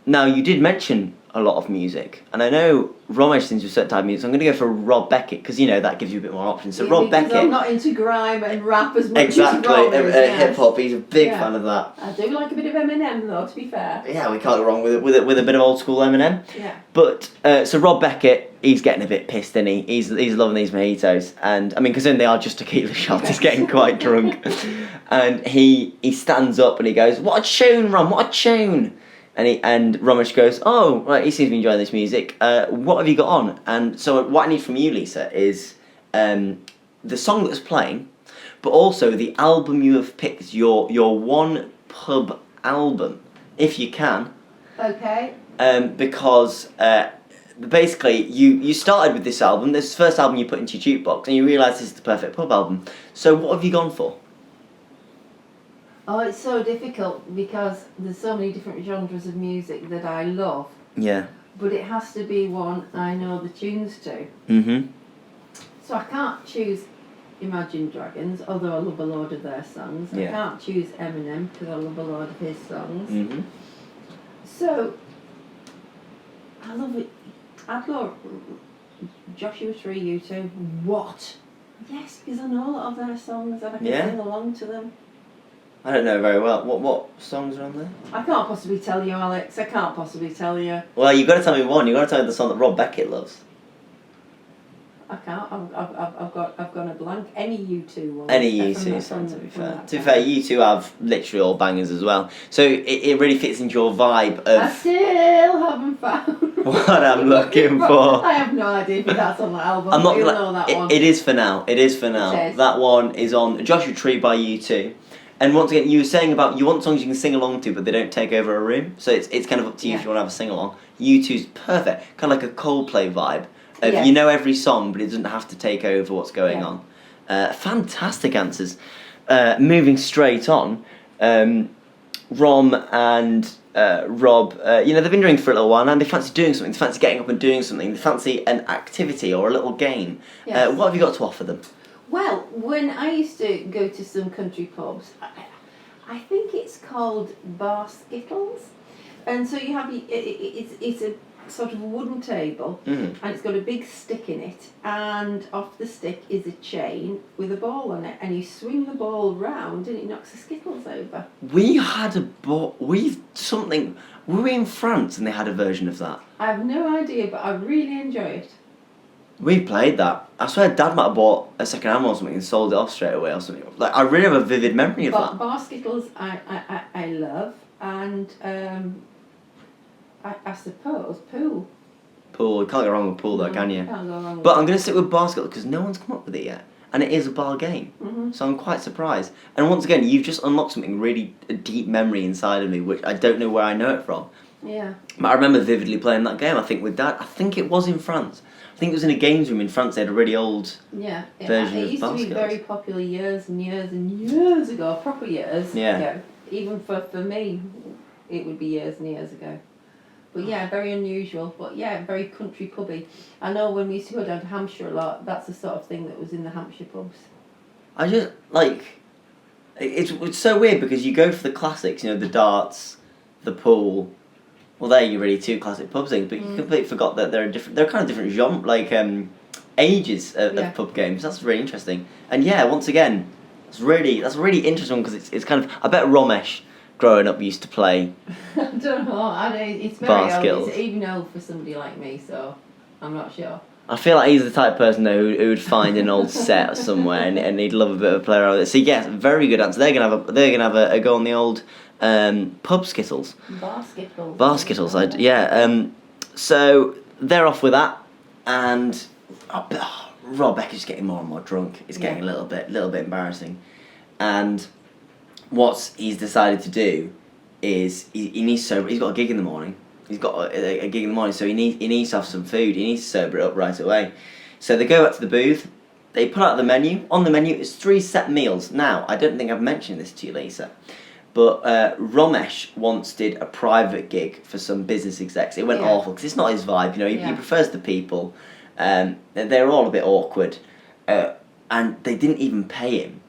Now, you did mention a lot of music, and I know Romesh seems to a certain type of music, so I'm going to go for Rob Beckett because that gives you a bit more options. So Yeah, Rob because Beckett, I'm not into grime and rap as much exactly, as Rob is, yes. hip hop. He's a big Yeah. fan of that. I do like a bit of Eminem though, to be fair. Yeah, we can't go wrong with a bit of old school Eminem. Yeah. But so Rob Beckett, he's getting a bit pissed, isn't he? He's loving these mojitos, and I mean, considering they are just tequila shots, he's getting quite drunk, and he stands up and he goes, "What a tune, Ron! What a tune!" And Romesh goes, "Oh, right, he seems to be enjoying this music. What have you got on?" And so what I need from you, Lisa, is the song that's playing, but also the album you have picked, your one pub album, if you can. Okay. Because basically you started with this album. This is the first album you put into your jukebox, and you realised this is the perfect pub album. So what have you gone for? Oh, it's so difficult because there's so many different genres of music that I love, Yeah. but it has to be one I know the tunes to. Mhm. So I can't choose Imagine Dragons, although I love a load of their songs. Yeah. I can't choose Eminem because I love a load of his songs. Mhm. So I love it. I'd go Joshua Tree, U2. What? Yes, because I know a lot of their songs and I can Yeah. sing along to them. I don't know very well. What songs are on there? I can't possibly tell you, Alex. I can't possibly tell you. Well, you've got to tell me one. You've got to tell me the song that Rob Beckett loves. I can't. I've gone a blank. Any U2 one. Any U2 song, to be fair. To be fair, U2 have literally all bangers as well. So it really fits into your vibe I of still haven't found what I'm looking for. I have no idea if that's on the album. I'm not You'll gonna. know that one. It is for now. It is for now. It is. That one is on Joshua Tree by U2. And once again, you were saying about you want songs you can sing along to, but they don't take over a room. So it's kind of up to you if you want to have a sing along. U2's perfect, kind of like a Coldplay vibe. Of Yes. You know every song, but it doesn't have to take over what's going Yeah. on. Fantastic answers. Moving straight on, Rom and Rob, they've been doing for a little while now, and they fancy doing something. They fancy getting up and doing something. They fancy an activity or a little game. Yes. What have you got to offer them? Well, when I used to go to some country pubs, I think it's called bar skittles, and so you have it's a sort of wooden table, Mhm. and it's got a big stick in it, and off the stick is a chain with a ball on it, and you swing the ball round, and it knocks the skittles over. We had a ball. We were in France, and they had a version of that. I have no idea, but I really enjoy it. We played that. I swear Dad might have bought a second hand or something and sold it off straight away or something. Like, I really have a vivid memory of that. Bar skittles I love, and I suppose pool. Pool. You can't go wrong with pool though, can you? Can't go wrong But I'm with going to stick with basketball because no one's come up with it yet. And it is a bar game. Mhm. So I'm quite surprised. And once again, you've just unlocked something really, a deep memory inside of me, which I don't know where I know it from. Yeah. But I remember vividly playing that game, I think, with Dad. I think it was in France. I think it was in a games room in France. They had a really old... Yeah, version it of used to be basketballs. very popular years and years and years ago, proper years. Yeah. ago. Even for me, it would be years and years ago. But yeah, very unusual. But yeah, very country pubby. I know when we used to go down to Hampshire a lot, that's the sort of thing that was in the Hampshire pubs. I just, like... It's so weird because you go for the classics, the darts, the pool... Well, there you're really two classic pub things, but you completely forgot that they're kind of different genre, ages of pub games. That's really interesting. And yeah, once again, that's really interesting because it's kind of. I bet Romesh, growing up, used to play. I don't know. It's Bar very old. skills. It's even old for somebody like me, so I'm not sure. I feel like he's the type of person though who would find an old set somewhere and he'd love a bit of a play around with it. So yes, very good answer. They're gonna have a go on the old pub skittles. Bar skittles. So they're off with that, and Rob Becker's getting more and more drunk. It's getting a little bit embarrassing, and what he's decided to do is he needs to. He's got a gig in the morning. He's got a gig in the morning, so he needs to have some food. He needs to sober it up right away. So they go back to the booth. They put out the menu. On the menu is 3 set meals. Now, I don't think I've mentioned this to you, Lisa, but Romesh once did a private gig for some business execs. It went awful because it's not his vibe. He prefers the people. They're all a bit awkward, and they didn't even pay him.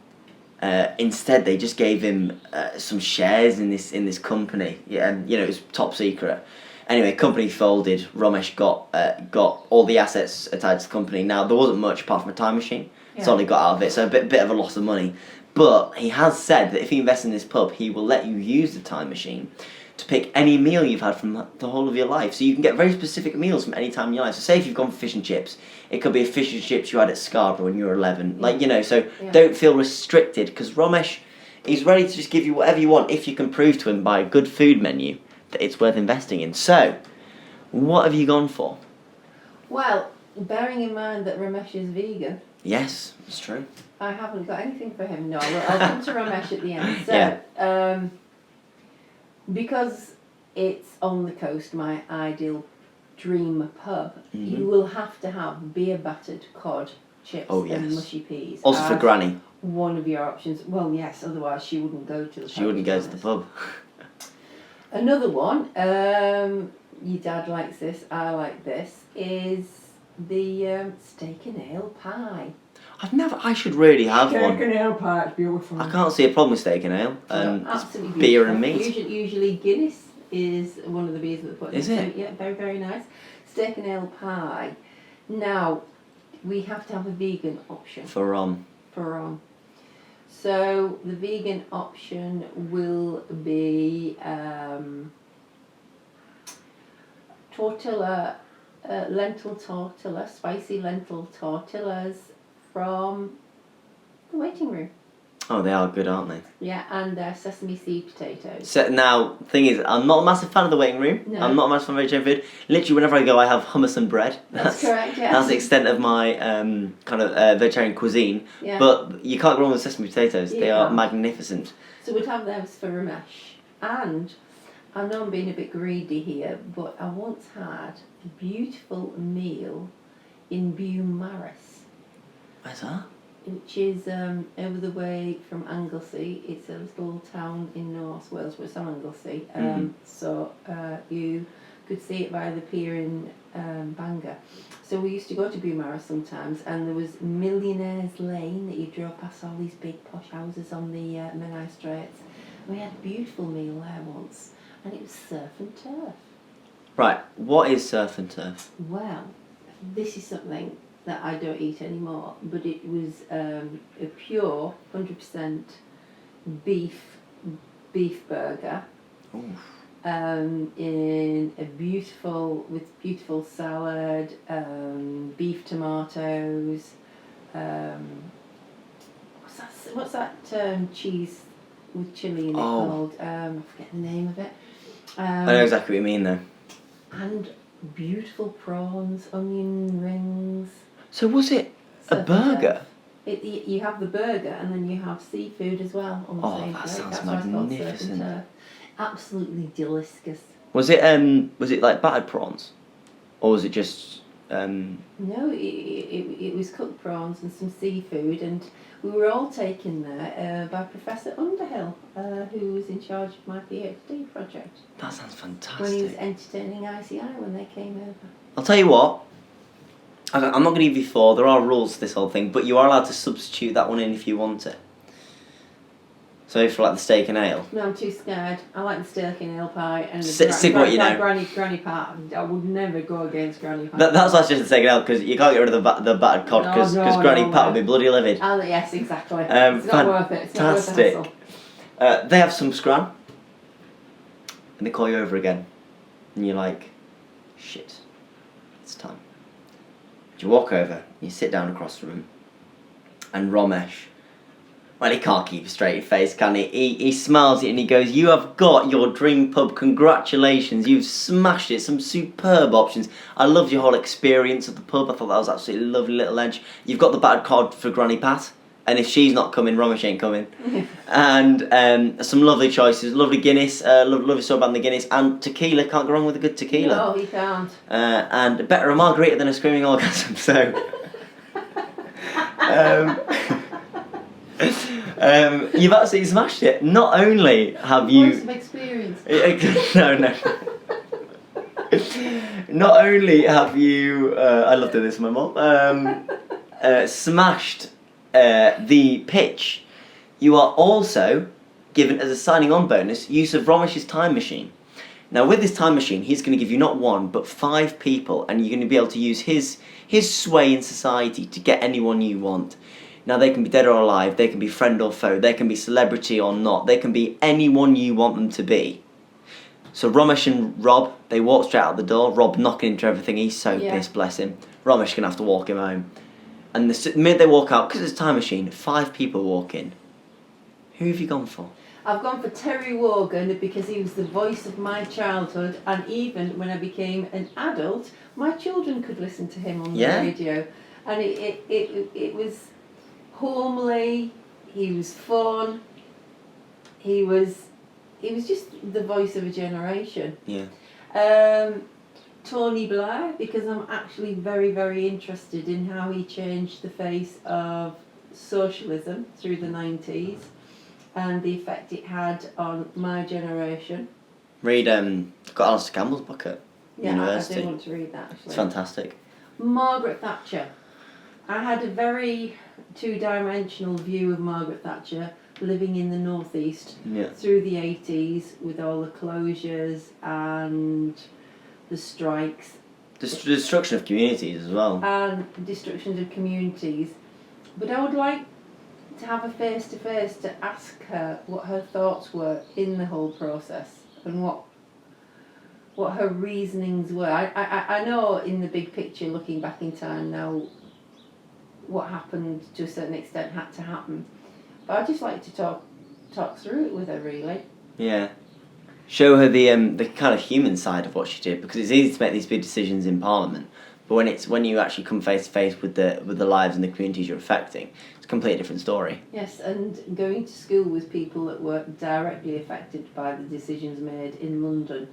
Instead, they just gave him some shares in this company. And it was top secret. Anyway, company folded. Romesh got all the assets attached to the company. Now there wasn't much apart from a time machine. That's all he got out of it. So a bit of a loss of money. But he has said that if you invest in this pub, he will let you use the time machine to pick any meal you've had from the whole of your life. So you can get very specific meals from any time in your life. So say if you've gone for fish and chips, it could be a fish and chips you had at Scarborough when you were 11. Don't feel restricted, because Romesh, he's ready to just give you whatever you want if you can prove to him by a good food menu that it's worth investing in. So, what have you gone for? Well, bearing in mind that Ramesh is vegan. Yes, it's true. I haven't got anything for him, no. I'll come to Ramesh at the end. So, because it's on the coast, my ideal dream pub, you will have to have beer battered cod, chips and mushy peas. Also for Granny. One of your options. Well, yes, otherwise she wouldn't go to the pub. She wouldn't go to the pub. Another one, your dad likes this, I like this, is the steak and ale pie. I should really have one. Steak and ale pie, it's beautiful. I can't see a problem with steak and ale. Absolutely beer beautiful. and meat. Usually Guinness is one of the beers that they put in. Is it? So, yeah, very, very nice. Steak and ale pie. Now, we have to have a vegan option. For So the vegan option will be tortilla, lentil tortilla, spicy lentil tortillas from the waiting room. Oh, they are good, aren't they? Yeah, and sesame seed potatoes. So now, thing is, I'm not a massive fan of the waiting room. No. I'm not a massive fan of vegetarian food. Literally, whenever I go, I have hummus and bread. That's correct, yes. That's the extent of my kind of vegetarian cuisine. Yeah. But you can't go wrong with sesame potatoes. You They are can't. magnificent. So we'd have those for Ramesh. And I know I'm being a bit greedy here, but I once had a beautiful meal in Beaumaris, Where's that? which is over the way from Anglesey. It's a little town in North Wales, but it's on Anglesey. So you could see it via the pier in Bangor. So we used to go to Beaumaris sometimes, and there was Millionaires Lane that you drove past all these big posh houses on the Menai Straits. We had a beautiful meal there once, and it was surf and turf. Right, what is surf and turf? Well, this is something that I don't eat anymore, but it was a pure 100% beef burger. In a beautiful salad, beef tomatoes. What's that cheese with chilli in it called? I forget the name of it. I know exactly what you mean though. And beautiful prawns, onion rings. So was it a burger? You have the burger and then you have seafood as well on the same that plate. sounds That's why it's called surf magnificent. and turf. Absolutely delicious. Was it like battered prawns? Or was it just No, it was cooked prawns and some seafood, and we were all taken there by Professor Underhill, who was in charge of my PhD project. That sounds fantastic. When he was entertaining ICI when they came over. I'll tell you what, I'm not going to give you 4, there are rules to this whole thing, but you are allowed to substitute that one in if you want it. So for like the steak and ale. No, I'm too scared. I like the steak and ale pie and the Stick what you know. granny pat. I would never go against granny pat. That's why it's just the steak and ale, because you can't get rid of the battered cod, because Granny Pat would be bloody livid. Oh, yes, exactly. It's not worth it. It's not worth the hassle. They have some scran, and they call you over again, and you're like, shit, it's time. You walk over, you sit down across from him, and Romesh, well, he can't keep a straight face, can he? He smiles at you and he goes, "You have got your dream pub, congratulations, you've smashed it, some superb options. I loved your whole experience of the pub, I thought that was absolutely lovely little edge. You've got the battered cod for Granny Pat, and if she's not coming, Romesh ain't coming. And some lovely choices, lovely Guinness, lovely sub and the Guinness, and tequila, can't go wrong with a good tequila. No, he can't. And better a margarita than a screaming orgasm, so... you've absolutely smashed it. Not only have you... Some experience. No. Not only have you... I love doing this with my mum. Smashed the pitch, you are also given as a signing on bonus use of Romesh's time machine. Now with this time machine, he's going to give you not one but 5 people, and you're going to be able to use his sway in society to get anyone you want. Now they can be dead or alive, they can be friend or foe, they can be celebrity or not, they can be anyone you want them to be. So Romesh and Rob, they walk straight out the door, Rob knocking into everything, he's so pissed, bless him. Romesh gonna have to walk him home. And the minute they walk out, because it's a time machine, 5 people walk in. Who have you gone for? I've gone for Terry Wogan because he was the voice of my childhood, and even when I became an adult, my children could listen to him on the radio. And it was homely, he was fun, he was just the voice of a generation. Tony Blair, because I'm actually very, very interested in how he changed the face of socialism through the 90s and the effect it had on my generation. Read got Alistair Campbell's book at university. I do want to read that actually. It's fantastic. Margaret Thatcher. I had a very two-dimensional view of Margaret Thatcher living in the northeast through the 80s with all the closures and the strikes. The destruction of communities as well. And destruction of communities. But I would like to have a face-to-face to ask her what her thoughts were in the whole process and what her reasonings were. I know in the big picture, looking back in time now, what happened to a certain extent had to happen. But I'd just like to talk through it with her, really. Yeah. Show her the kind of human side of what she did, because it's easy to make these big decisions in Parliament, but when you actually come face to face with the lives and the communities you're affecting, it's a completely different story. Yes, and going to school with people that were directly affected by the decisions made in London,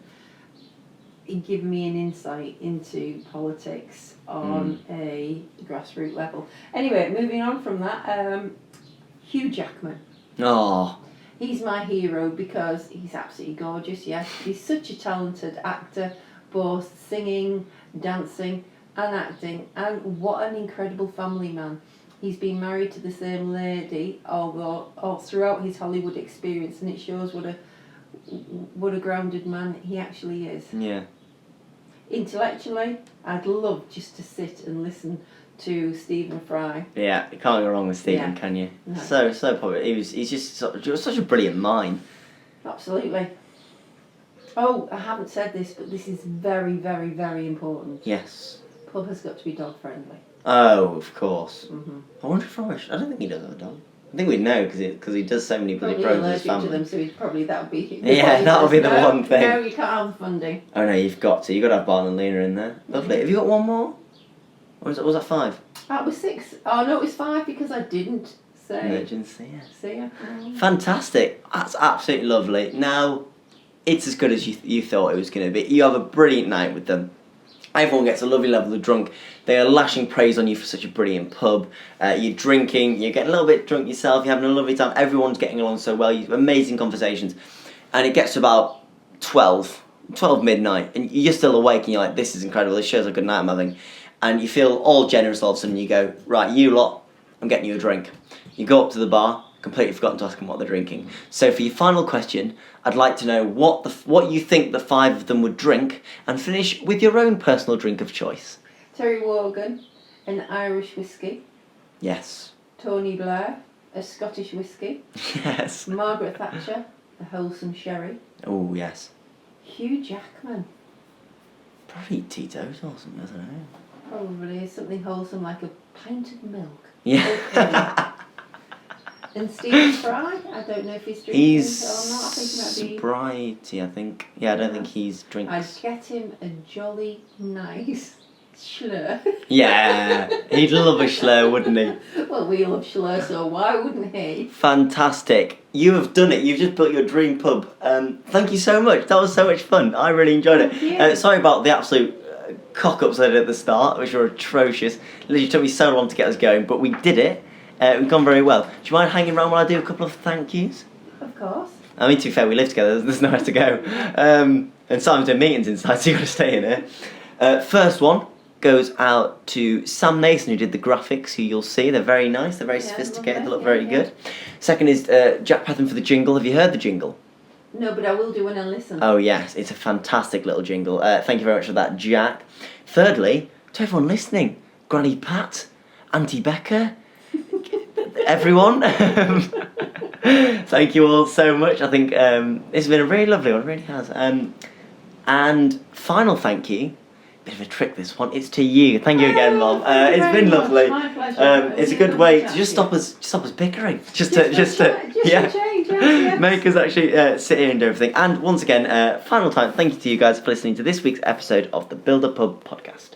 it gave me an insight into politics on a grassroots level. Anyway, moving on from that, Hugh Jackman. Oh. He's my hero because he's absolutely gorgeous, yes. He's such a talented actor, both singing, dancing and acting, and what an incredible family man. He's been married to the same lady all throughout his Hollywood experience, and it shows what a grounded man he actually is. Yeah. Intellectually, I'd love just to sit and listen to Stephen Fry. Yeah, you can't go wrong with Stephen, can you? No. So popular. He's just such a brilliant mind. Absolutely. Oh, I haven't said this, but this is very, very, very important. Yes. Pub has got to be dog friendly. Oh, of course. Mm-hmm. I wonder if Romesh... I don't think he does have a dog. I think we'd know because he does so many bloody programs with his family. To them, so that would be... that'll be the one thing. No, you can't have the funding. Oh no, you've got to. You've got to have Barn and Lena in there. Lovely. Have you got one more? Or was that 5? That was 6. Oh no, it was 5 because I didn't say... Emergency, yes. See ya. Fantastic. That's absolutely lovely. Now, it's as good as you thought it was going to be. You have a brilliant night with them. Everyone gets a lovely level of drunk. They are lashing praise on you for such a brilliant pub. You're drinking, you're getting a little bit drunk yourself, you're having a lovely time. Everyone's getting along so well. You have amazing conversations. And it gets to about 12 midnight, and you're still awake, and you're like, this is incredible, this shows a good night I'm having. And you feel all generous all of a sudden, you go, right, you lot, I'm getting you a drink. You go up to the bar, completely forgotten to ask them what they're drinking. So for your final question, I'd like to know what you think the 5 of them would drink, and finish with your own personal drink of choice. Terry Wogan, an Irish whiskey. Yes. Tony Blair, a Scottish whiskey. Yes. Margaret Thatcher, a wholesome sherry. Oh, yes. Hugh Jackman. Probably Tito's or something, I don't know. Probably something wholesome like a pint of milk. Yeah. And Stephen Fry, I don't know if he's drinking He's or not. I think he might be. sobriety, I think. Yeah, I don't think he's I'd drinks. get him a jolly nice schlur. Yeah, he'd love a schlur, wouldn't he? Well, we love schlur, so why wouldn't he? Fantastic. You have done it. You've just built your dream pub. Thank you so much. That was so much fun. I really enjoyed it. Thank you. Sorry about the absolute cock-ups I did at the start, which were atrocious. It literally took me so long to get us going, but we did it. We've gone very well. Do you mind hanging around while I do a couple of thank yous? Of course. I mean, to be fair, we live together. There's nowhere to go. And Simon's doing meetings inside, so you've got to stay in here. First one goes out to Sam Nason, who did the graphics, who you'll see. They're very nice. They're very sophisticated. They look very good. Second is Jack Patton for the jingle. Have you heard the jingle? No, but I will do when I listen. Oh, yes. It's a fantastic little jingle. Thank you very much for that, Jack. Thirdly, to everyone listening, Granny Pat, Auntie Becca, everyone. Thank you all so much. I think it's been a really lovely one. It really has. And final thank you. Bit of a trick, this one. It's to you. Thank you again, Mom. It's been lovely. My pleasure. It's a good way to just stop us bickering. Just to change, yes. make us actually sit here and do everything. And once again, final time, thank you to you guys for listening to this week's episode of the Builder Pub podcast.